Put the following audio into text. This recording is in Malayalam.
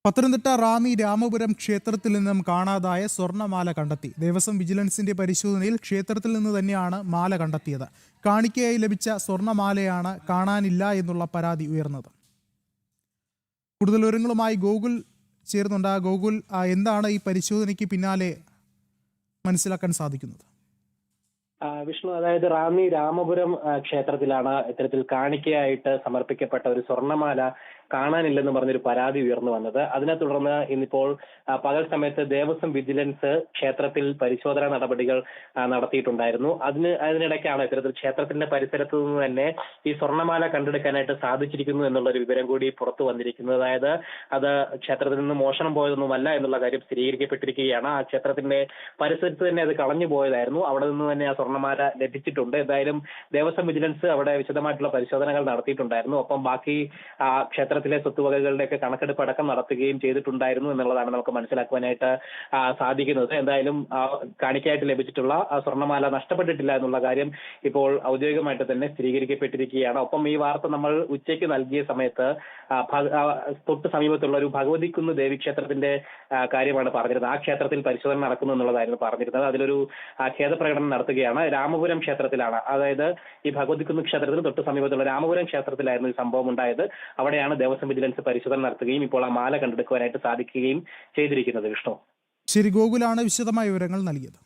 പത്തനംതിട്ട റാന്നി രാമപുരം ക്ഷേത്രത്തിൽ നിന്നും കാണാതായ സ്വർണ്ണമാല കണ്ടെത്തി. ദേവസ്വം വിജിലൻസിന്റെ പരിശോധനയിൽ ക്ഷേത്രത്തിൽ നിന്ന് തന്നെയാണ് മാല കണ്ടെത്തിയത്. കാണിക്കയായി ലഭിച്ച സ്വർണ്ണമാലയാണ് കാണാനില്ല എന്നുള്ള പരാതി ഉയർന്നത്. കൂടുതൽ വിവരങ്ങളുമായി ഗോകുൽ ചേർന്നുണ്ട്. ഗോകുൽ, എന്താണ് ഈ പരിശോധനയ്ക്ക് പിന്നാലെ മനസ്സിലാക്കാൻ സാധിക്കുന്നത്? വിഷ്ണു, അതായത് റാന്നി രാമപുരം ക്ഷേത്രത്തിലാണ് ഇത്തരത്തിൽ കാണിക്കയായിട്ട് സമർപ്പിക്കപ്പെട്ട ഒരു സ്വർണ്ണമാല കാണാനില്ലെന്ന് പറഞ്ഞൊരു പരാതി ഉയർന്നു വന്നത്. അതിനെ തുടർന്ന് ഇന്നിപ്പോൾ പകൽ സമയത്ത് ദേവസ്വം വിജിലൻസ് ക്ഷേത്രത്തിൽ പരിശോധനാ നടപടികൾ നടത്തിയിട്ടുണ്ടായിരുന്നു. അതിനിടയ്ക്കാണ് ഇത്തരത്തിൽ ക്ഷേത്രത്തിന്റെ പരിസരത്ത് നിന്ന് തന്നെ ഈ സ്വർണ്ണമാല കണ്ടെടുക്കാനായിട്ട് സാധിച്ചിരിക്കുന്നു എന്നുള്ള ഒരു വിവരം കൂടി പുറത്തു വന്നിരിക്കുന്നത്. അതായത് അത് ക്ഷേത്രത്തിൽ നിന്ന് മോഷണം പോയതൊന്നുമല്ല എന്നുള്ള കാര്യം സ്ഥിരീകരിക്കപ്പെട്ടിരിക്കുകയാണ്. ആ ക്ഷേത്രത്തിന്റെ പരിസരത്ത് തന്നെ അത് കളഞ്ഞു പോയതായിരുന്നു. അവിടെ നിന്ന് തന്നെ ആ സ്വർണ്ണമാല ലഭിച്ചിട്ടുണ്ട്. എന്തായാലും ദേവസ്വം വിജിലൻസ് അവിടെ വിശദമായിട്ടുള്ള പരിശോധനകൾ നടത്തിയിട്ടുണ്ടായിരുന്നു. ഒപ്പം ബാക്കി ക്ഷേത്രത്തിലെ സ്വത്തുവകകളുടെയൊക്കെ കണക്കെടുപ്പ് അടക്കം നടത്തുകയും ചെയ്തിട്ടുണ്ടായിരുന്നു എന്നുള്ളതാണ് നമുക്ക് മനസ്സിലാക്കുവാനായിട്ട് സാധിക്കുന്നത്. എന്തായാലും കാണിക്കയായിട്ട് ലഭിച്ചിട്ടുള്ള സ്വർണ്ണമാല നഷ്ടപ്പെട്ടിട്ടില്ല എന്നുള്ള കാര്യം ഇപ്പോൾ ഔദ്യോഗികമായിട്ട് തന്നെ സ്ഥിരീകരിക്കപ്പെട്ടിരിക്കുകയാണ്. ഒപ്പം ഈ വാർത്ത നമ്മൾ ഉച്ചയ്ക്ക് നൽകിയ സമയത്ത് തൊട്ട് സമീപത്തുള്ള ഒരു ഭഗവതിക്കുന്ന് ദേവീക്ഷേത്രത്തിന്റെ കാര്യമാണ് പറഞ്ഞിരുന്നത്. ആ ക്ഷേത്രത്തിൽ പരിശോധന നടക്കുന്നു എന്നുള്ളതായിരുന്നു പറഞ്ഞിരുന്നത്. അതിലൊരു ഖേദപ്രകടനം നടത്തുകയാണ്. രാമപുരം ക്ഷേത്രത്തിലാണ്, അതായത് ഈ ഭഗവതിക്കുന്ന് ക്ഷേത്രത്തിന് തൊട്ട് സമീപത്തുള്ള രാമപുരം ക്ഷേത്രത്തിലായിരുന്നു ഈ സംഭവം ഉണ്ടായത്. അവിടെയാണ് ദേവസ്വം വിജിലൻസ് പരിശോധന നടത്തുകയും ഇപ്പോൾ ആ മാല കണ്ടെടുക്കുവാനായിട്ട് സാധിക്കുകയും ചെയ്തിരിക്കുന്നത്. വിഷ്ണു, ശരി, ഗോകുലാണ് വിശദമായ വിവരങ്ങൾ നൽകിയത്.